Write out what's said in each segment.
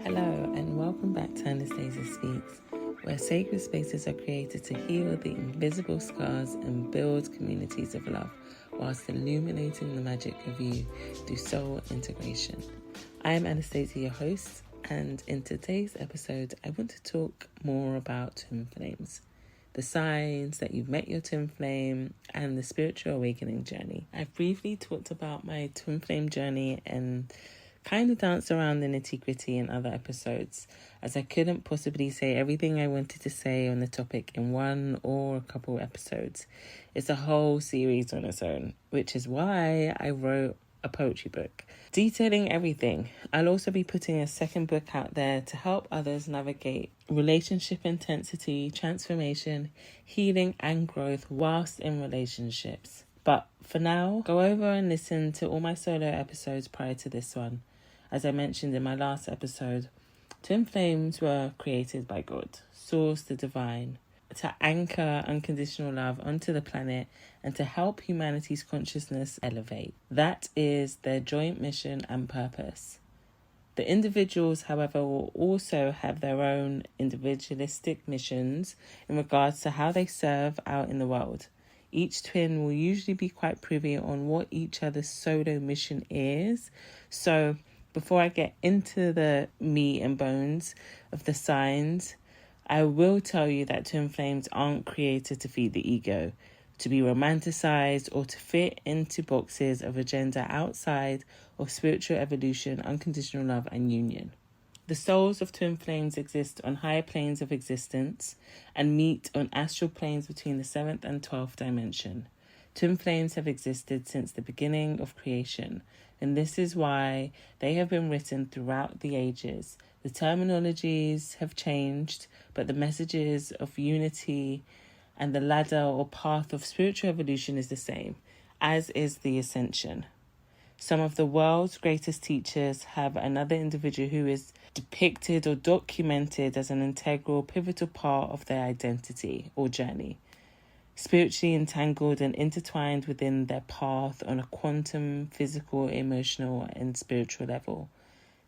Hello and welcome back to Anastasia Speaks, where sacred spaces are created to heal the invisible scars and build communities of love whilst illuminating the magic of you through soul integration. I am Anastasia, your host, and in today's episode I want to talk more about twin flames, the signs that you've met your twin flame, and the spiritual awakening journey. I've briefly talked about my twin flame journey and kind of danced around the nitty-gritty in other episodes, as I couldn't possibly say everything I wanted to say on the topic in one or a couple episodes. It's a whole series on its own, which is why I wrote a poetry book detailing everything. I'll also be putting a second book out there to help others navigate relationship intensity, transformation, healing and growth whilst in relationships. But for now, go over and listen to all my solo episodes prior to this one. As I mentioned in my last episode, twin flames were created by God, Source, the divine, to anchor unconditional love onto the planet and to help humanity's consciousness elevate. That is their joint mission and purpose. The individuals, however, will also have their own individualistic missions in regards to how they serve out in the world. Each twin will usually be quite privy on what each other's solo mission is. So before I get into the meat and bones of the signs, I will tell you that twin flames aren't created to feed the ego, to be romanticized, or to fit into boxes of agenda outside of spiritual evolution, unconditional love, and union. The souls of twin flames exist on higher planes of existence and meet on astral planes between the 7th and 12th dimension. Twin flames have existed since the beginning of creation, and this is why they have been written throughout the ages. The terminologies have changed, but the messages of unity and the ladder or path of spiritual evolution is the same, as is the ascension. Some of the world's greatest teachers have another individual who is depicted or documented as an integral, pivotal part of their identity or journey, spiritually entangled and intertwined within their path on a quantum, physical, emotional, and spiritual level.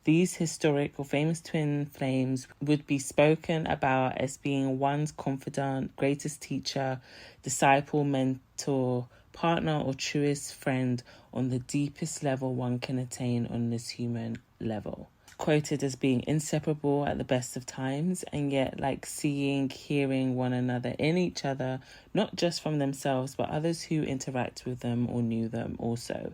These historic or famous twin flames would be spoken about as being one's confidant, greatest teacher, disciple, mentor, partner, or truest friend on the deepest level one can attain on this human level. Quoted as being inseparable at the best of times, and yet like seeing, hearing one another in each other, not just from themselves, but others who interact with them or knew them also.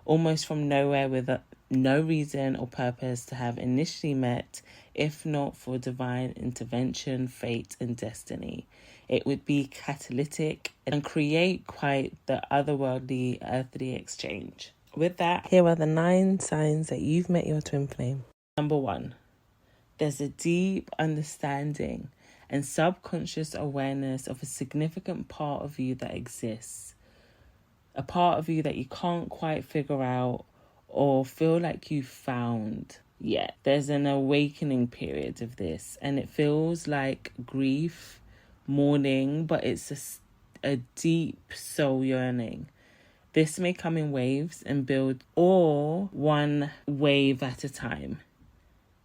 Almost from nowhere, with no reason or purpose to have initially met, if not for divine intervention, fate, and destiny. It would be catalytic and create quite the otherworldly, earthly exchange. With that, here are the 9 signs that you've met your twin flame. Number 1, there's a deep understanding and subconscious awareness of a significant part of you that exists. A part of you that you can't quite figure out or feel like you've found yet. There's an awakening period of this, and it feels like grief, mourning, but it's a deep soul yearning. This may come in waves and build, or one wave at a time.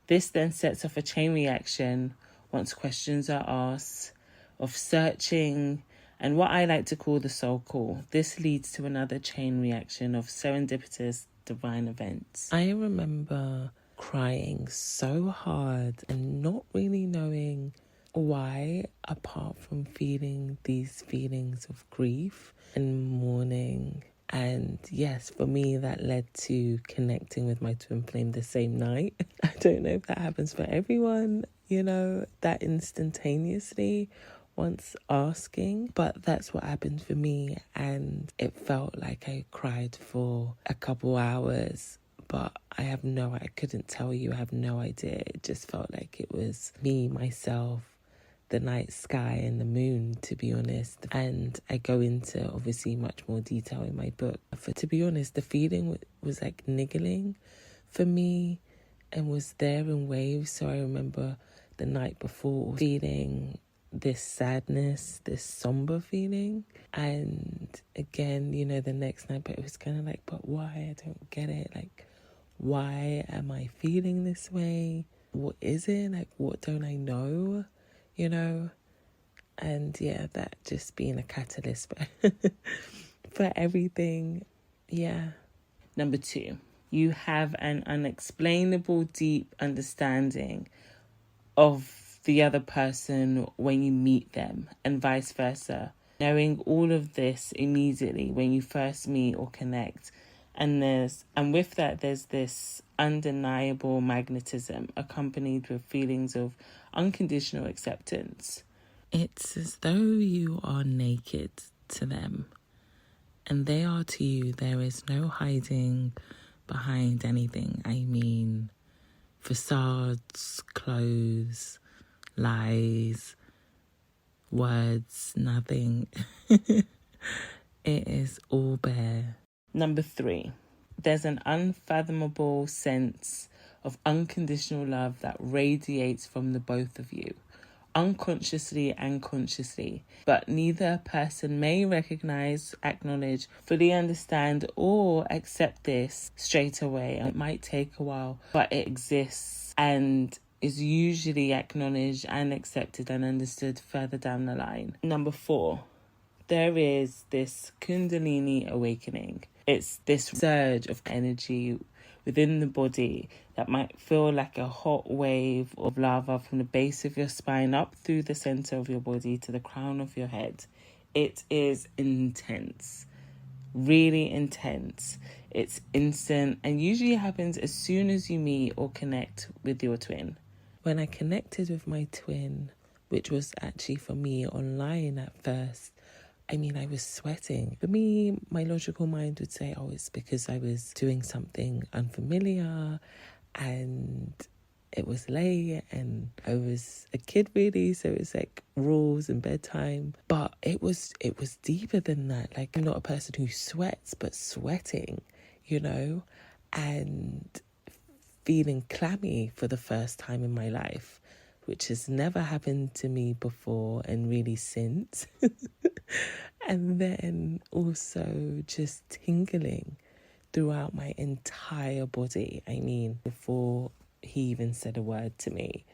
This then sets off a chain reaction once questions are asked, of searching, and what I like to call the soul call. This leads to another chain reaction of serendipitous divine events. I remember crying so hard and not really knowing why, apart from feeling these feelings of grief and mourning. And yes, for me, that led to connecting with my twin flame the same night. I don't know if that happens for everyone, that instantaneously, once asking, but that's what happened for me. And it felt like I cried for a couple hours, but I couldn't tell you, I have no idea. It just felt like it was me, myself, the night sky and the moon, to be honest. And I go into obviously much more detail in my book. But to be honest, the feeling was like niggling for me and was there in waves. So I remember the night before feeling this sadness, this somber feeling. And again, the next night, but it was kind of like, but why? I don't get it. Like, why am I feeling this way? what is it? Like, what don't I know? You know? And yeah, that just being a catalyst for everything. Yeah. Number 2, you have an unexplainable, deep understanding of the other person when you meet them, and vice versa. Knowing all of this immediately when you first meet or connect. And with that, there's this undeniable magnetism accompanied with feelings of unconditional acceptance. It's as though you are naked to them, and they are to you. There is no hiding behind anything. I mean, facades, clothes, lies, words, nothing. It is all bare. Number 3, there's an unfathomable sense of unconditional love that radiates from the both of you, unconsciously and consciously, but neither person may recognize, acknowledge, fully understand, or accept this straight away. It might take a while, but it exists and is usually acknowledged and accepted and understood further down the line. Number 4, there is this Kundalini awakening. It's this surge of energy within the body that might feel like a hot wave of lava from the base of your spine up through the center of your body to the crown of your head. It is intense, really intense. It's instant and usually happens as soon as you meet or connect with your twin. When I connected with my twin, which was actually for me online at first, I mean, I was sweating. For me, my logical mind would say, oh, it's because I was doing something unfamiliar and it was late and I was a kid really, so it was like rules and bedtime. But it was deeper than that. Like, I'm not a person who sweats, but sweating, you know, and feeling clammy for the first time in my life, which has never happened to me before and really since. And then also just tingling throughout my entire body. I mean, before he even said a word to me.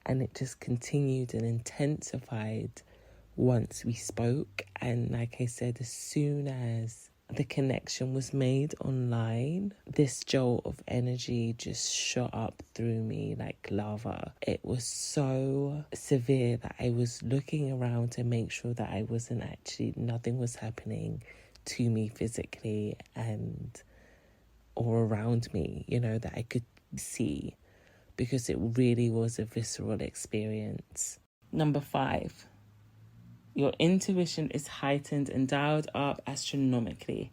And it just continued and intensified once we spoke. And like I said, as soon as the connection was made online, this jolt of energy just shot up through me like lava. It was so severe that I was looking around to make sure that I wasn't actually, nothing was happening to me physically and or around me, you know, that I could see, because it really was a visceral experience. Number 5. Your intuition is heightened and dialed up astronomically,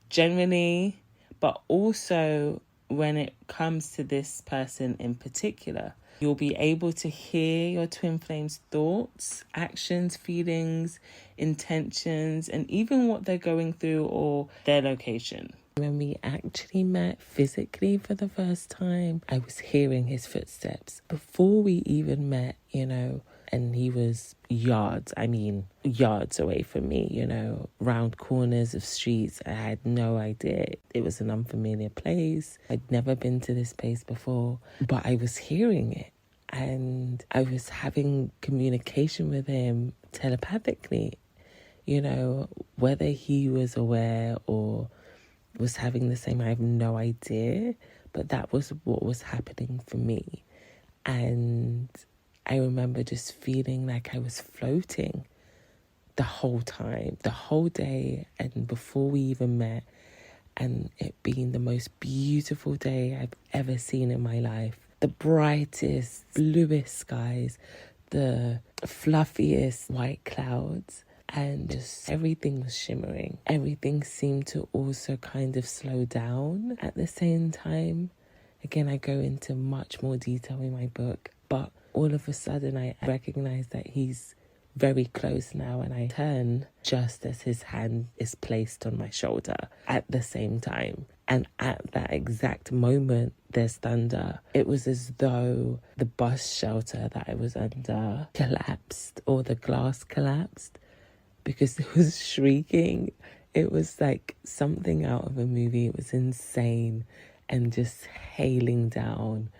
generally, but also when it comes to this person in particular. You'll be able to hear your twin flame's thoughts, actions, feelings, intentions, and even what they're going through or their location. When we actually met physically for the first time, I was hearing his footsteps. Before we even met, you know, and he was yards away from me, you know, round corners of streets. I had no idea. It was an unfamiliar place. I'd never been to this place before, but I was hearing it. And I was having communication with him telepathically, you know, whether he was aware or was having the same, I have no idea, but that was what was happening for me. And I remember just feeling like I was floating the whole time, the whole day, and before we even met, and it being the most beautiful day I've ever seen in my life. The brightest, bluest skies, the fluffiest white clouds, and just everything was shimmering. Everything seemed to also kind of slow down at the same time. Again, I go into much more detail in my book, but all of a sudden I recognize that he's very close now, and I turn just as his hand is placed on my shoulder at the same time. And at that exact moment, there's thunder. It was as though the bus shelter that I was under collapsed, or the glass collapsed, because it was shrieking. It was like something out of a movie. It was insane and just hailing down.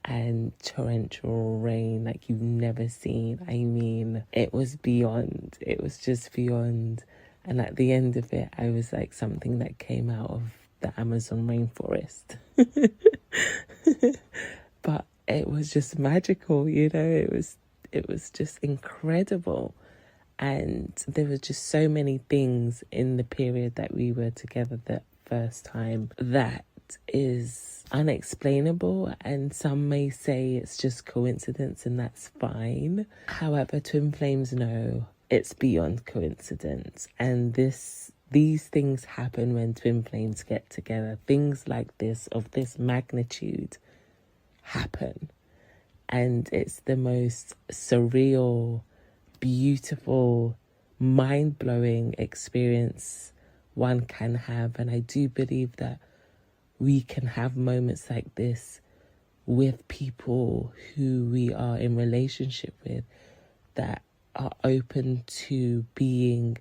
And and torrential rain like you've never seen. I mean, it was beyond. It was just beyond. And at the end of it, I was like something that came out of the Amazon rainforest. But it was just magical, you know. It was just incredible. And there were just so many things in the period that we were together that first time that is unexplainable, and some may say it's just coincidence, and that's fine. However, twin flames know it's beyond coincidence, and these things happen when twin flames get together. Things like this, of this magnitude, happen, and it's the most surreal, beautiful, mind-blowing experience one can have. And I do believe that we can have moments like this with people who we are in relationship with that are open to being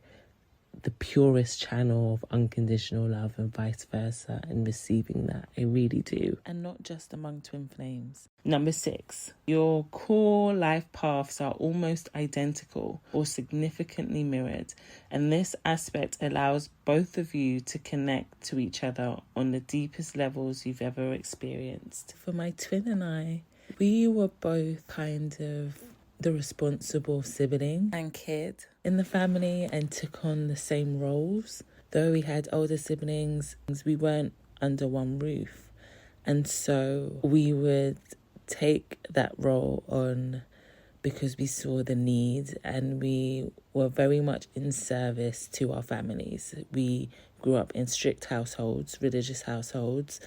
the purest channel of unconditional love, and vice versa, and receiving that. I really do. And not just among twin flames. Number 6, your core life paths are almost identical or significantly mirrored, and this aspect allows both of you to connect to each other on the deepest levels you've ever experienced. For my twin and I, we were both kind of the responsible sibling and kid in the family and took on the same roles. Though we had older siblings, we weren't under one roof. And so we would take that role on because we saw the need, and we were very much in service to our families. We grew up in strict households, religious households,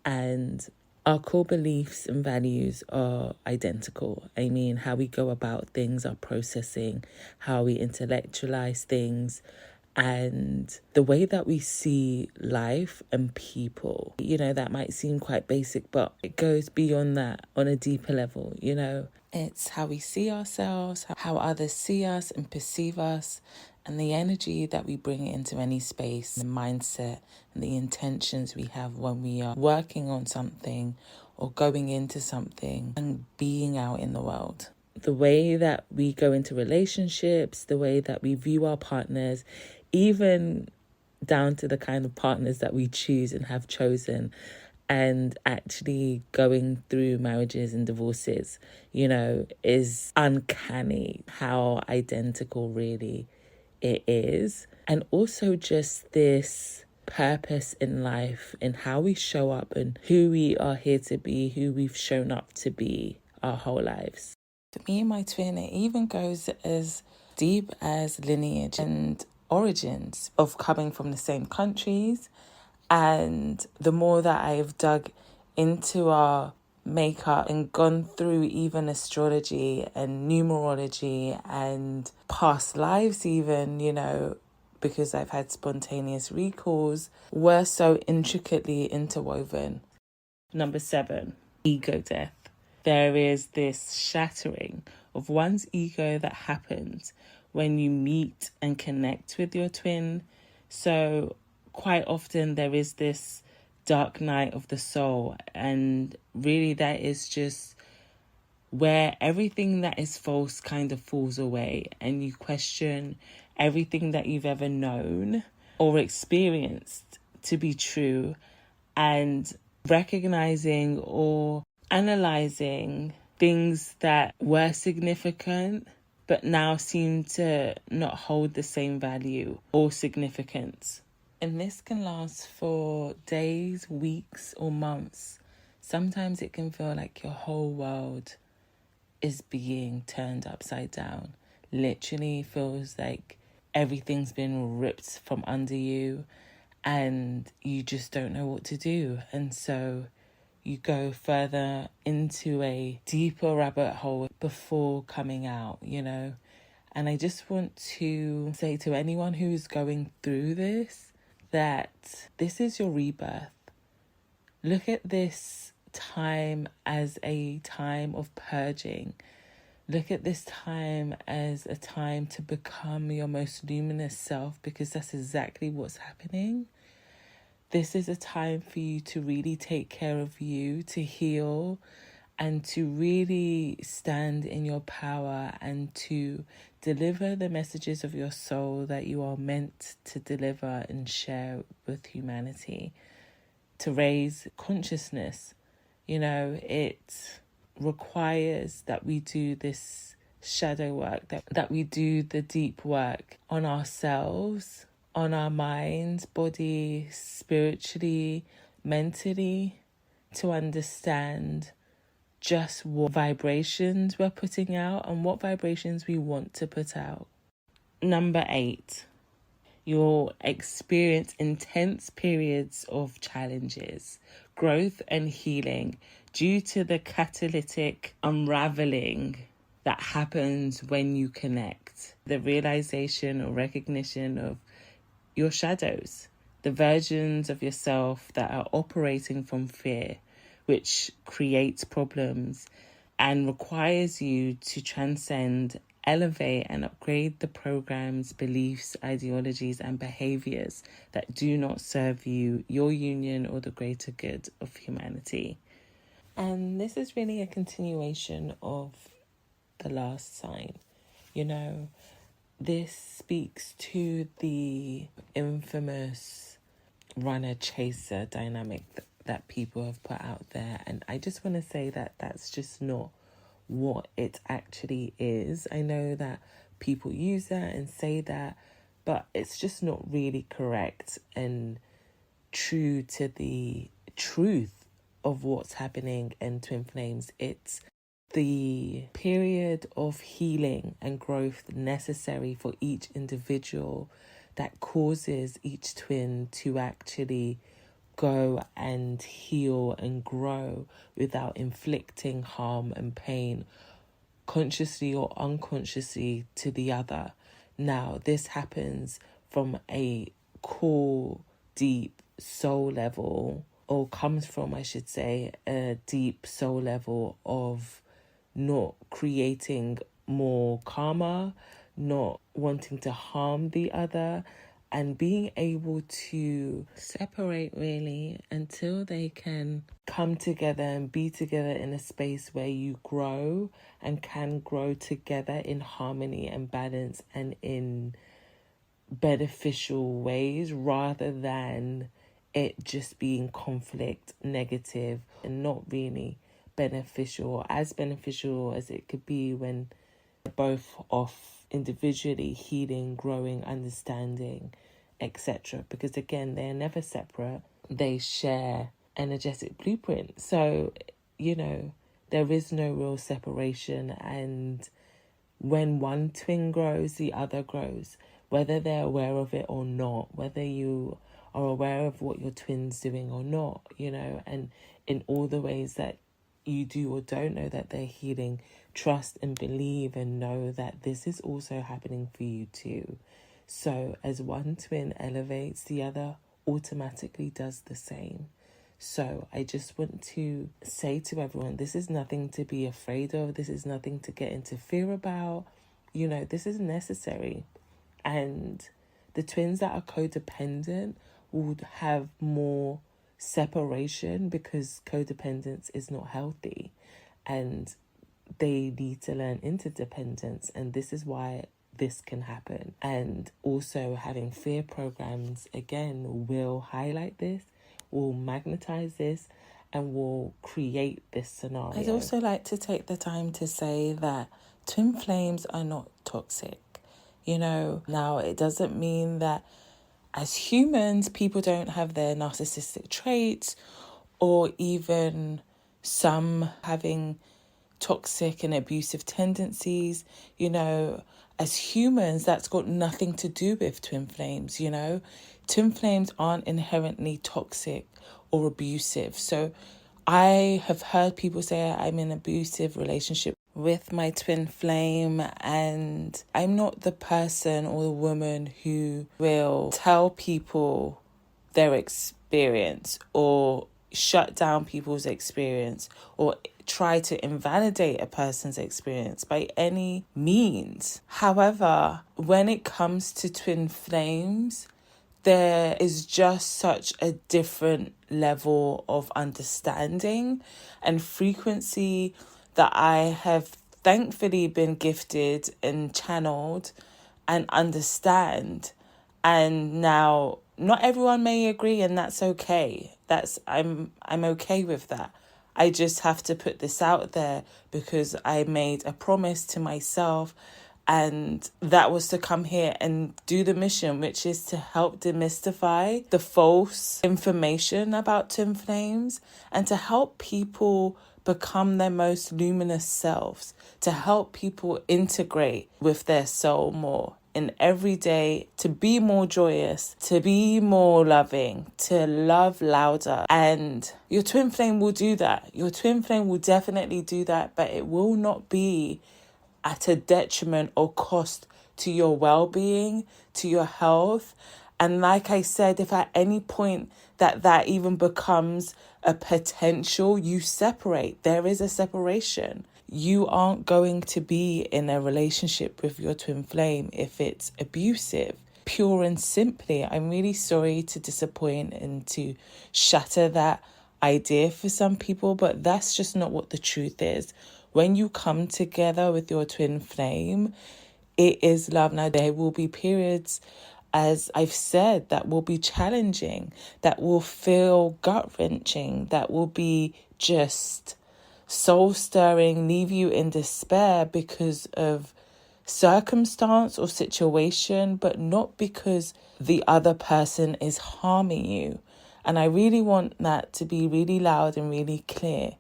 and our core beliefs and values are identical. I mean, how we go about things, our processing, how we intellectualize things, and the way that we see life and people. You know, that might seem quite basic, but it goes beyond that on a deeper level, you know. It's how we see ourselves, how others see us and perceive us, and the energy that we bring into any space, the mindset and the intentions we have when we are working on something or going into something and being out in the world. The way that we go into relationships, the way that we view our partners, even down to the kind of partners that we choose and have chosen, and actually going through marriages and divorces, you know, is uncanny how identical really it is. And also just this purpose in life and how we show up and who we are here to be, who we've shown up to be our whole lives. For me and my twin, it even goes as deep as lineage and origins of coming from the same countries. And the more that I've dug into our makeup and gone through even astrology and numerology and past lives even, you know, because I've had spontaneous recalls, we're so intricately interwoven. Number 7, ego death. There is this shattering of one's ego that happens when you meet and connect with your twin. So quite often there is this dark night of the soul, and really that is just where everything that is false kind of falls away, and you question everything that you've ever known or experienced to be true, and recognizing or analyzing things that were significant but now seem to not hold the same value or significance. And this can last for days, weeks, or months. Sometimes it can feel like your whole world is being turned upside down. Literally feels like everything's been ripped from under you and you just don't know what to do. And so you go further into a deeper rabbit hole before coming out, you know. And I just want to say to anyone who's going through this, that this is your rebirth. Look at this time as a time of purging. Look at this time as a time to become your most luminous self, because that's exactly what's happening. This is a time for you to really take care of you, to heal and to really stand in your power and to deliver the messages of your soul that you are meant to deliver and share with humanity, to raise consciousness. It requires that we do this shadow work, that we do the deep work on ourselves, on our minds, body, spiritually, mentally, to understand just what vibrations we're putting out and what vibrations we want to put out. Number 8, you'll experience intense periods of challenges, growth and healing due to the catalytic unraveling that happens when you connect. The realization or recognition of your shadows, the versions of yourself that are operating from fear, which creates problems and requires you to transcend, elevate and upgrade the programs, beliefs, ideologies and behaviors that do not serve you, your union or the greater good of humanity. And this is really a continuation of the last sign. This speaks to the infamous runner-chaser dynamic that people have put out there. And I just want to say that that's just not what it actually is. I know that people use that and say that, but it's just not really correct and true to the truth of what's happening in Twin Flames. It's the period of healing and growth necessary for each individual that causes each twin to actually go and heal and grow without inflicting harm and pain, consciously or unconsciously, to the other. Now, this happens from a core, deep soul level, or comes from, I should say, a deep soul level of not creating more karma, not wanting to harm the other, and being able to separate really until they can come together and be together in a space where you grow and can grow together in harmony and balance and in beneficial ways, rather than it just being conflict, negative, and not really beneficial, as beneficial as it could be when they're both off individually healing, growing, understanding, etc. Because again, they're never separate. They share energetic blueprint. So, there is no real separation. And when one twin grows, the other grows, whether they're aware of it or not, whether you are aware of what your twin's doing or not, and in all the ways that you do or don't know that they're healing, trust and believe and know that this is also happening for you too. So as one twin elevates, the other automatically does the same. So I just want to say to everyone, this is nothing to be afraid of. This is nothing to get into fear about. This is necessary. And the twins that are codependent would have more separation because codependence is not healthy. And they need to learn interdependence. And this is why this can happen. And also having fear programs, again, will highlight this, will magnetize this, and will create this scenario. I'd also like to take the time to say that twin flames are not toxic. Now it doesn't mean that as humans, people don't have their narcissistic traits, or even some having toxic and abusive tendencies. As humans, that's got nothing to do with twin flames. Twin flames aren't inherently toxic or abusive. So I have heard people say I'm in an abusive relationship with my twin flame, and I'm not the person or the woman who will tell people their experience or shut down people's experience or try to invalidate a person's experience by any means. However, when it comes to twin flames, there is just such a different level of understanding and frequency that I have thankfully been gifted and channeled and understand. And now not everyone may agree, and that's okay. I'm okay with that. I just have to put this out there because I made a promise to myself, and that was to come here and do the mission, which is to help demystify the false information about twin flames and to help people become their most luminous selves, to help people integrate with their soul more in every day, to be more joyous, to be more loving, to love louder. And your twin flame will do that. Your twin flame will definitely do that, but it will not be at a detriment or cost to your well-being, to your health. And like I said, if at any point that even becomes a potential, you separate. There is a separation. You aren't going to be in a relationship with your twin flame if it's abusive. Pure and simply, I'm really sorry to disappoint and to shatter that idea for some people, but that's just not what the truth is. When you come together with your twin flame, it is love. Now, there will be periods, as I've said, that will be challenging, that will feel gut-wrenching, that will be just soul-stirring, leave you in despair because of circumstance or situation, but not because the other person is harming you. And I really want that to be really loud and really clear.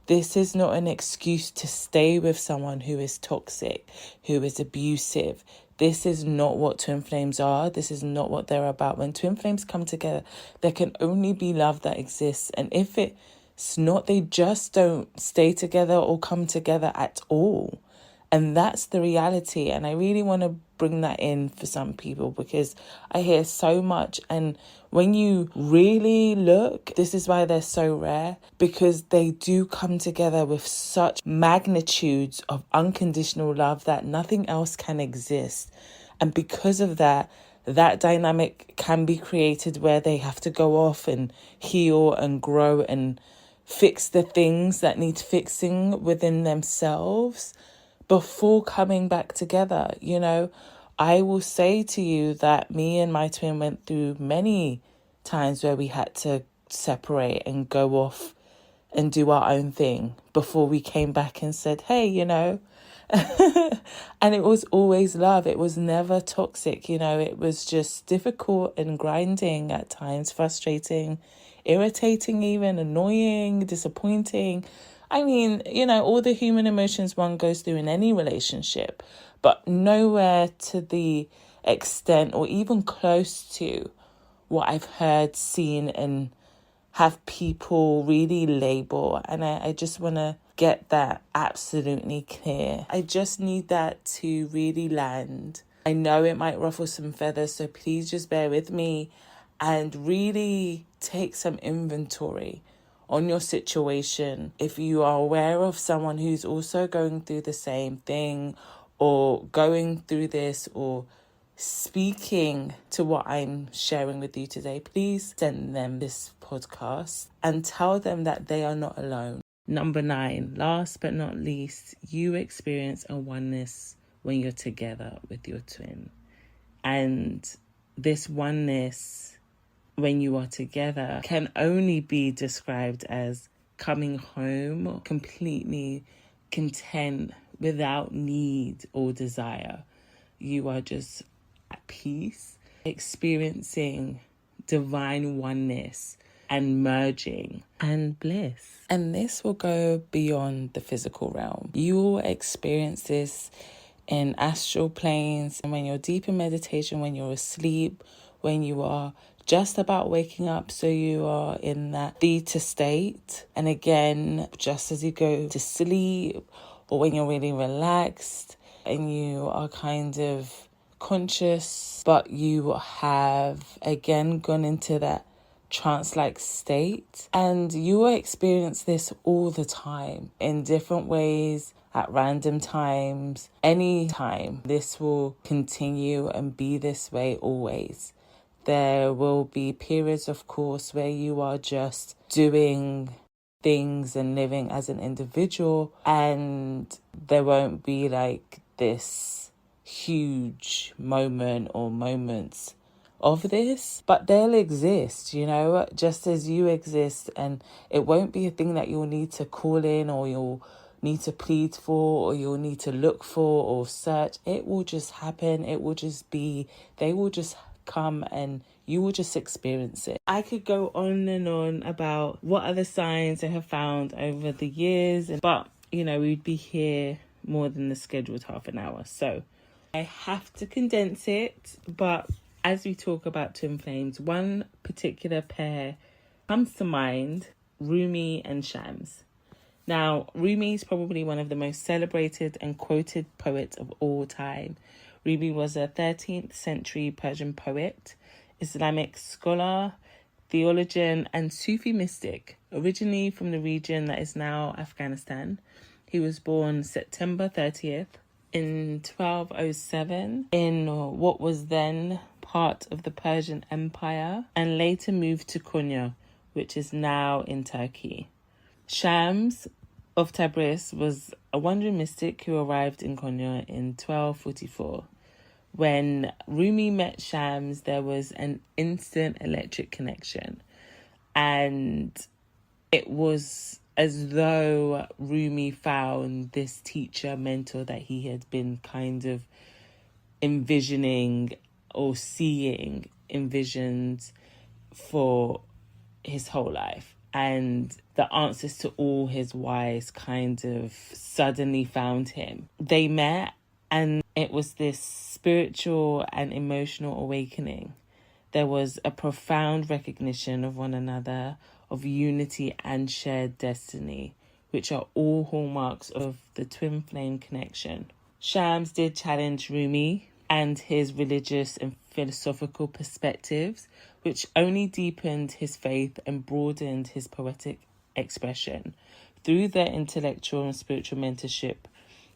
This is not an excuse to stay with someone who is toxic, who is abusive. This is not what twin flames are. This is not what they're about. When twin flames come together, there can only be love that exists. And if it's not, they just don't stay together or come together at all. And that's the reality. And I really want to bring that in for some people because I hear so much. And when you really look, this is why they're so rare, because they do come together with such magnitudes of unconditional love that nothing else can exist. And because of that, that dynamic can be created where they have to go off and heal and grow and fix the things that need fixing within themselves before coming back together. I will say to you that me and my twin went through many times where we had to separate and go off and do our own thing before we came back and said, hey, and it was always love. It was never toxic. It was just difficult and grinding at times, frustrating, irritating, even annoying, disappointing. I mean, all the human emotions one goes through in any relationship, but nowhere to the extent or even close to what I've heard, seen, and have people really label. And I just want to get that absolutely clear. I just need that to really land. I know it might ruffle some feathers, so please just bear with me and really take some inventory on your situation. If you are aware of someone who's also going through the same thing or going through this or speaking to what I'm sharing with you today, please send them this podcast and tell them that they are not alone. Number 9, last but not least, you experience a oneness when you're together with your twin. And this oneness when you are together can only be described as coming home completely content without need or desire. You are just at peace, experiencing divine oneness and merging and bliss. And this will go beyond the physical realm. You will experience this in astral planes, and when you're deep in meditation, when you're asleep, when you are just about waking up, so you are in that theta state. And again, just as you go to sleep or when you're really relaxed and you are kind of conscious, but you have again gone into that trance-like state. And you will experience this all the time in different ways, at random times, any time. This will continue and be this way always. There will be periods, of course, where you are just doing things and living as an individual, and there won't be like this huge moment or moments of this, but they'll exist, you know, just as you exist. And it won't be a thing that you'll need to call in, or you'll need to plead for, or you'll need to look for or search. It will just happen. It will just be, they will just come and you will just experience it. I could go on and on about what other signs I have found over the years, but you know, we'd be here more than the scheduled half an hour, so I have to condense it. But as we talk about twin flames, one particular pair comes to mind: Rumi and Shams. Now, Rumi is probably one of the most celebrated and quoted poets of all time. Rumi was a 13th century Persian poet, Islamic scholar, theologian, and Sufi mystic, originally from the region that is now Afghanistan. He was born September 30th in 1207 in what was then part of the Persian Empire, and later moved to Konya, which is now in Turkey. Shams of Tabriz was a wandering mystic who arrived in Konya in 1244. When Rumi met Shams, there was an instant electric connection, and it was as though Rumi found this teacher, mentor that he had been kind of envisioning or seeing in visions for his whole life. And the answers to all his whys kind of suddenly found him. They met, and it was this spiritual and emotional awakening. There was a profound recognition of one another, of unity and shared destiny, which are all hallmarks of the twin flame connection. Shams did challenge Rumi and his religious and philosophical perspectives, which only deepened his faith and broadened his poetic expression. Through their intellectual and spiritual mentorship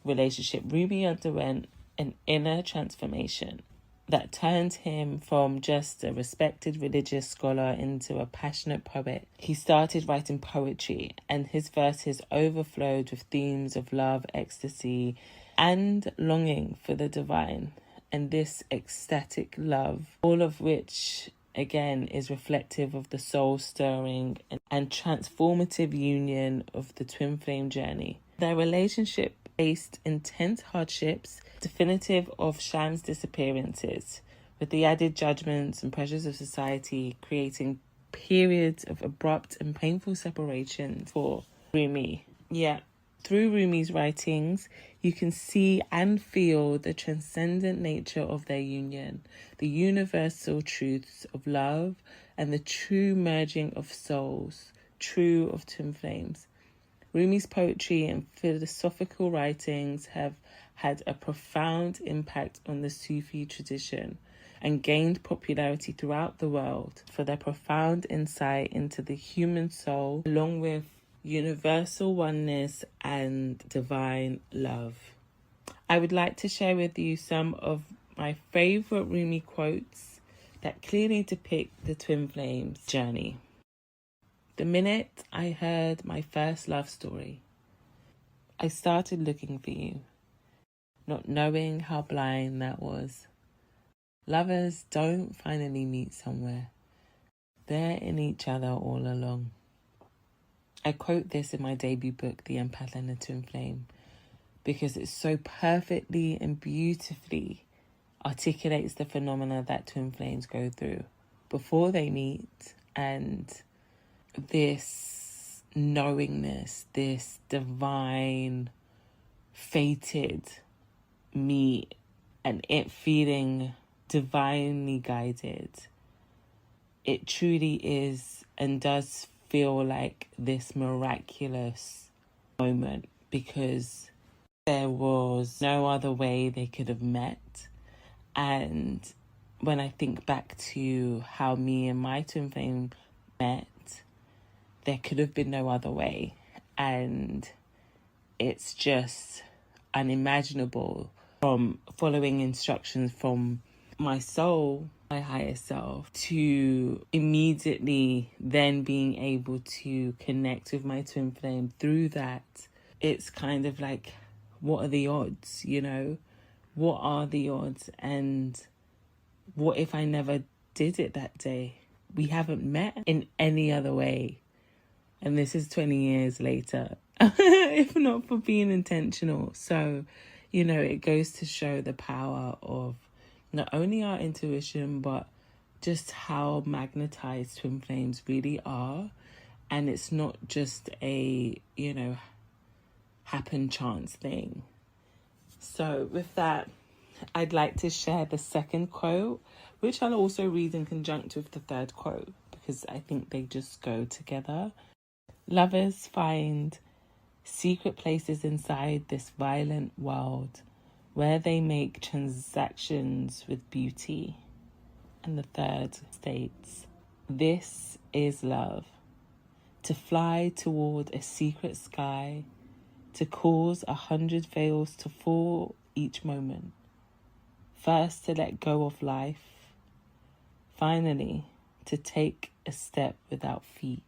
relationship, Rumi underwent an inner transformation that turned him from just a respected religious scholar into a passionate poet. He started writing poetry, and his verses overflowed with themes of love, ecstasy, and longing for the divine. And this ecstatic love, all of which again is reflective of the soul-stirring and transformative union of the twin flame journey. Their relationship faced intense hardships, definitive of Sham's disappearances, with the added judgments and pressures of society creating periods of abrupt and painful separation for Rumi. Yeah, through Rumi's writings, you can see and feel the transcendent nature of their union, the universal truths of love, and the true merging of souls, true of twin flames. Rumi's poetry and philosophical writings have had a profound impact on the Sufi tradition and gained popularity throughout the world for their profound insight into the human soul, along with universal oneness and divine love. I would like to share with you some of my favorite Rumi quotes that clearly depict the twin flames journey. The minute I heard my first love story, I started looking for you, not knowing how blind that was. Lovers don't finally meet somewhere. They're in each other all along. I quote this in my debut book, The Empath Her Twin Flame, because it so perfectly and beautifully articulates the phenomena that twin flames go through before they meet, and this knowingness, this divine, fated meet, and it feeling divinely guided. It truly is and does feel like this miraculous moment, because there was no other way they could have met. And when I think back to how me and my twin flame met, there could have been no other way. And it's just unimaginable, from following instructions from my soul my higher self, to immediately then being able to connect with my twin flame through that. It's kind of like, what are the odds, you know? What are the odds? And what if I never did it that day? We haven't met in any other way. And this is 20 years later, if not for being intentional. So, you know, it goes to show the power of not only our intuition, but just how magnetized twin flames really are. And it's not just a, you know, happen chance thing. So with that, I'd like to share the second quote, which I'll also read in conjunction with the third quote, because I think they just go together. Lovers find secret places inside this violent world where they make transactions with beauty. And the third states, this is love. To fly toward a secret sky, to cause 100 veils to fall each moment. First to let go of life, finally to take a step without feet.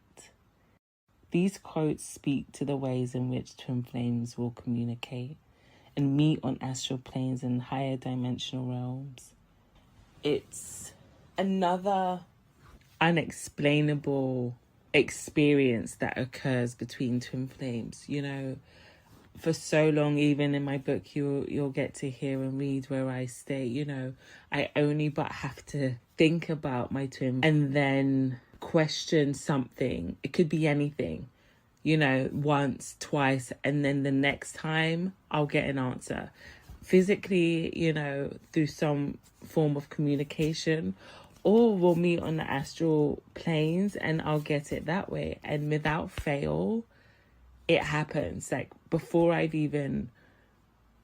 These quotes speak to the ways in which twin flames will communicate and meet on astral planes and higher dimensional realms. It's another unexplainable experience that occurs between twin flames. You know, for so long, even in my book, you'll get to hear and read where I state, you know, I only but have to think about my twin and then question something. It could be anything, you know, once, twice, and then the next time I'll get an answer. Physically, you know, through some form of communication, or we'll meet on the astral planes and I'll get it that way. And without fail, it happens. Like, before I've even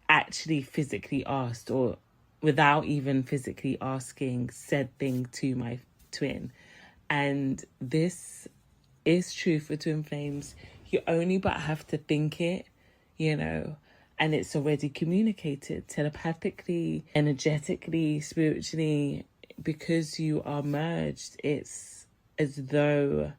actually physically asked, or without even physically asking said thing to my twin. And this is true for twin flames. You only but have to think it, you know, and it's already communicated telepathically, energetically, spiritually. Because you are merged, it's as though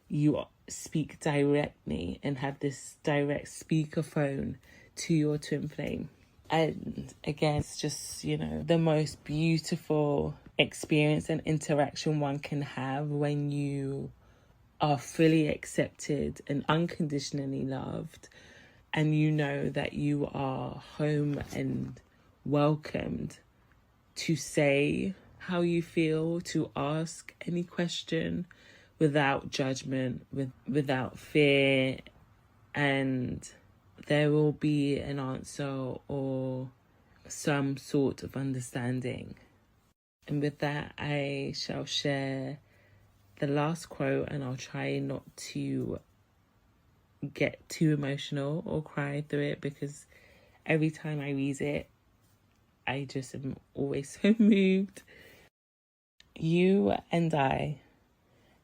you speak directly and have this direct speakerphone to your twin flame. And again, it's just, you know, the most beautiful experience and interaction one can have when you are fully accepted and unconditionally loved, and you know that you are home and welcomed to say how you feel, to ask any question without judgment, without fear, and there will be an answer or some sort of understanding. And with that, I shall share the last quote, and I'll try not to get too emotional or cry through it, because every time I read it, I just am always so moved. You and I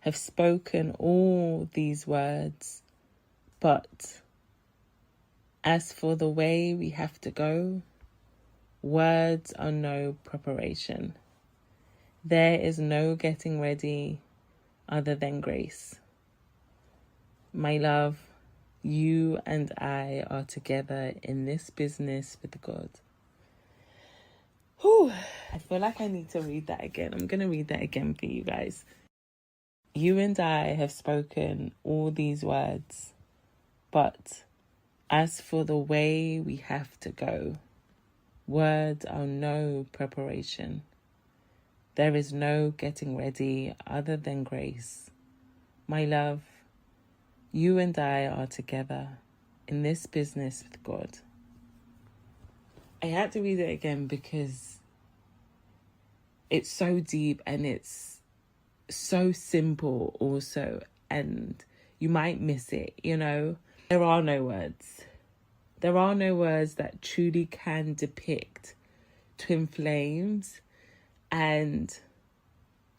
have spoken all these words, but as for the way we have to go, words are no preparation. There is no getting ready other than grace. My love, you and I are together in this business with God. Whew, I feel like I need to read that again. I'm going to read that again for you guys. You and I have spoken all these words, but as for the way we have to go, words are no preparation. There is no getting ready other than grace. My love, you and I are together in this business with God. I had to read it again because it's so deep and it's so simple also, and you might miss it, you know. There are no words. There are no words that truly can depict twin flames and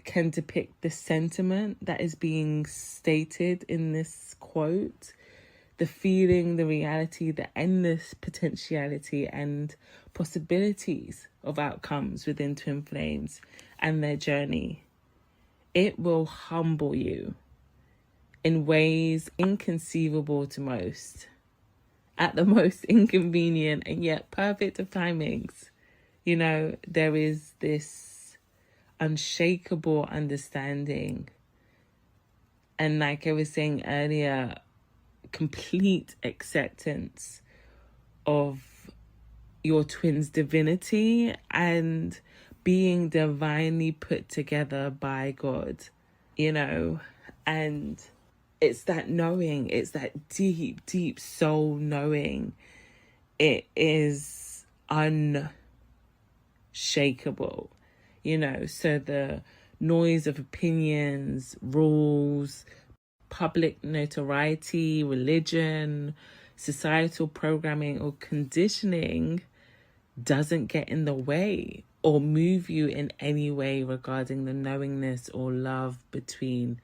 can depict the sentiment that is being stated in this quote, the feeling, the reality, the endless potentiality and possibilities of outcomes within twin flames and their journey. It will humble you in ways inconceivable to most, at the most inconvenient and yet perfect of timings. You know, there is this unshakable understanding. And like I was saying earlier, complete acceptance of your twin's divinity and being divinely put together by God, you know, and it's that knowing, it's that deep, deep soul knowing. It is unshakable, you know, so the noise of opinions, rules, public notoriety, religion, societal programming or conditioning doesn't get in the way or move you in any way regarding the knowingness or love between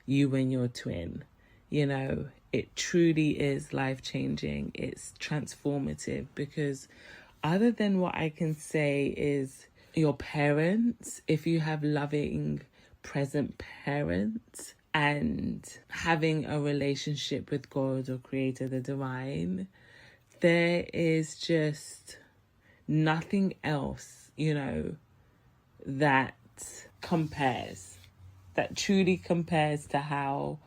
you and your twin. You know, it truly is life-changing. It's transformative, because other than what I can say is your parents, if you have loving present parents and having a relationship with God or Creator, the divine, there is just nothing else, you know, that compares, that truly compares to how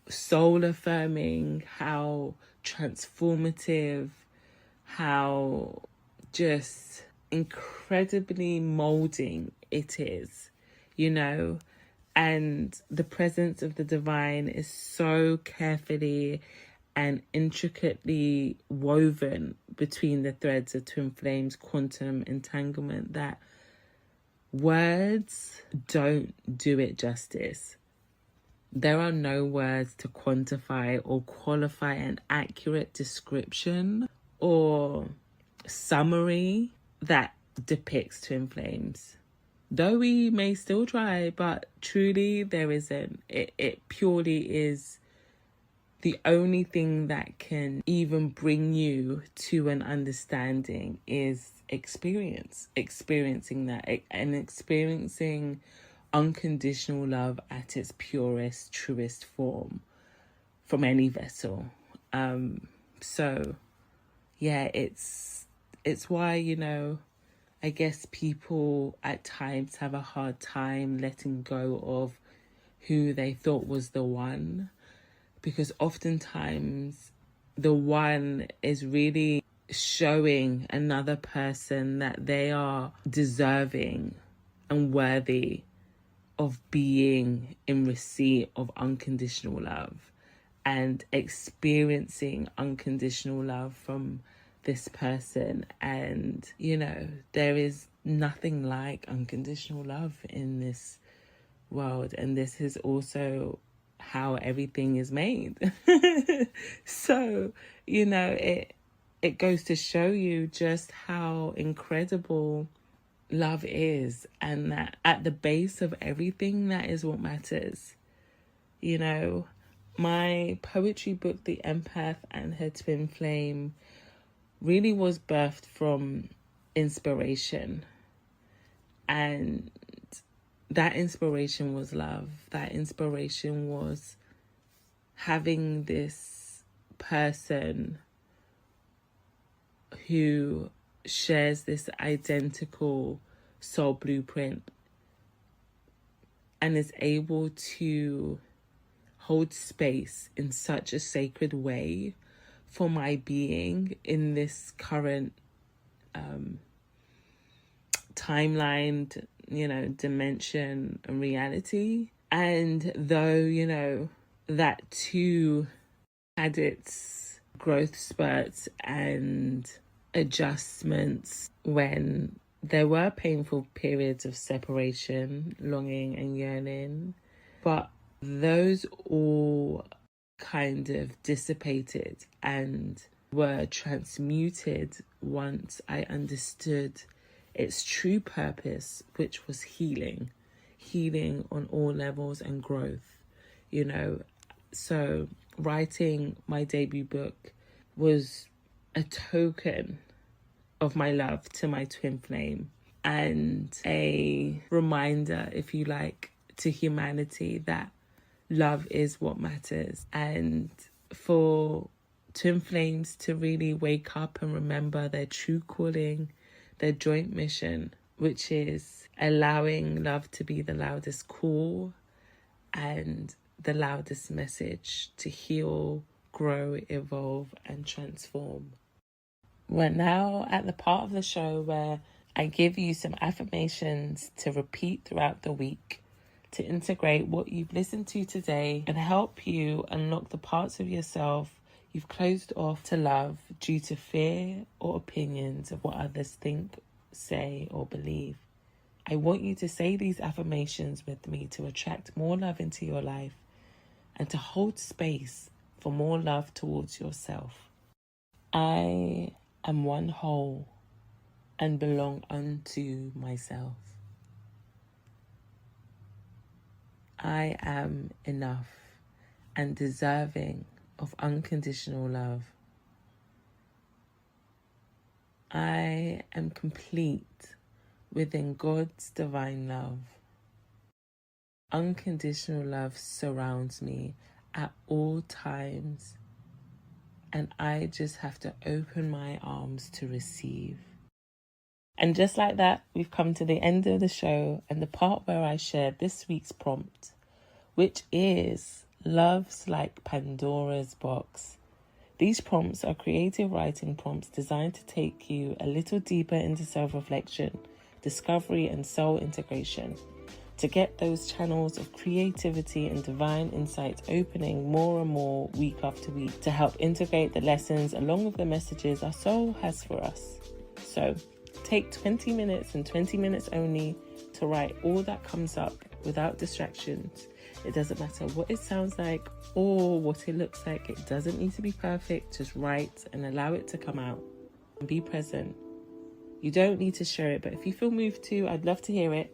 soul affirming, how transformative, how just incredibly molding it is, you know. And the presence of the divine is so carefully and intricately woven between the threads of twin flames quantum entanglement that words don't do it justice. There are no words to quantify or qualify an accurate description or summary that depicts twin flames. Though we may still try, but truly there isn't. It purely is the only thing that can even bring you to an understanding is experiencing that and experiencing unconditional love at its purest, truest form from any vessel. So yeah, it's why, you know, I guess people at times have a hard time letting go of who they thought was the one, because oftentimes the one is really showing another person that they are deserving and worthy of being in receipt of unconditional love and experiencing unconditional love from this person. And, you know, there is nothing like unconditional love in this world, and this is also how everything is made. So, you know, it goes to show you just how incredible love is, and that at the base of everything, that is what matters. You know, my poetry book, The Empath and Her Twin Flame, really was birthed from inspiration. And that inspiration was love. That inspiration was having this person who shares this identical soul blueprint and is able to hold space in such a sacred way for my being in this current timeline, you know, dimension and reality. And though, you know, that too had its growth spurts and adjustments when there were painful periods of separation, longing and yearning, but those all kind of dissipated and were transmuted once I understood its true purpose, which was healing on all levels and growth, you know. So writing my debut book was a token of my love to my twin flame and a reminder, if you like, to humanity that love is what matters. And for twin flames to really wake up and remember their true calling, their joint mission, which is allowing love to be the loudest call and the loudest message to heal, grow, evolve, and transform. We're now at the part of the show where I give you some affirmations to repeat throughout the week to integrate what you've listened to today and help you unlock the parts of yourself you've closed off to love due to fear or opinions of what others think, say, or believe. I want you to say these affirmations with me to attract more love into your life and to hold space for more love towards yourself. I am one whole and belong unto myself. I am enough and deserving of unconditional love. I am complete within God's divine love. Unconditional love surrounds me at all times, and I just have to open my arms to receive. And just like that, we've come to the end of the show and the part where I share this week's prompt, which is Love's Like Pandora's Box. These prompts are creative writing prompts designed to take you a little deeper into self-reflection, discovery, and soul integration. To get those channels of creativity and divine insights opening more and more week after week to help integrate the lessons along with the messages our soul has for us. So take 20 minutes and 20 minutes only to write all that comes up without distractions. It doesn't matter what it sounds like or what it looks like. It doesn't need to be perfect. Just write and allow it to come out. And be present. You don't need to share it, but if you feel moved to, I'd love to hear it.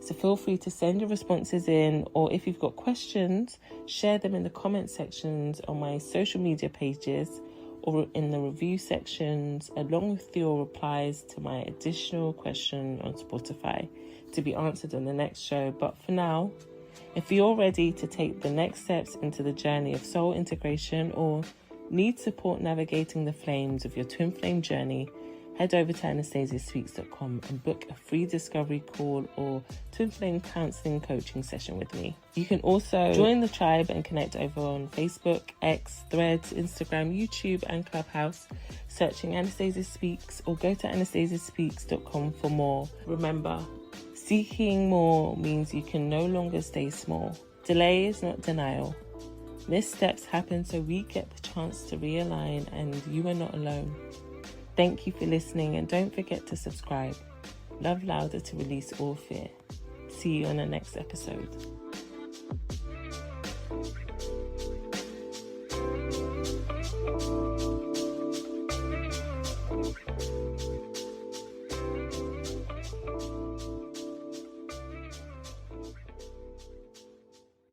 So feel free to send your responses in, or if you've got questions, share them in the comment sections on my social media pages or in the review sections, along with your replies to my additional question on Spotify to be answered on the next show. But for now, if you're ready to take the next steps into the journey of soul integration or need support navigating the flames of your twin flame journey, head over to anastasiaspeaks.com and book a free discovery call or twin flame counseling coaching session with me. You can also join the tribe and connect over on Facebook, X, Threads, Instagram, YouTube, and Clubhouse, searching Anastasia Speaks, or go to anastasiaspeaks.com for more. Remember, seeking more means you can no longer stay small. Delay is not denial. Missteps happen so we get the chance to realign, and you are not alone. Thank you for listening, and don't forget to subscribe. Love louder to release all fear. See you on the next episode.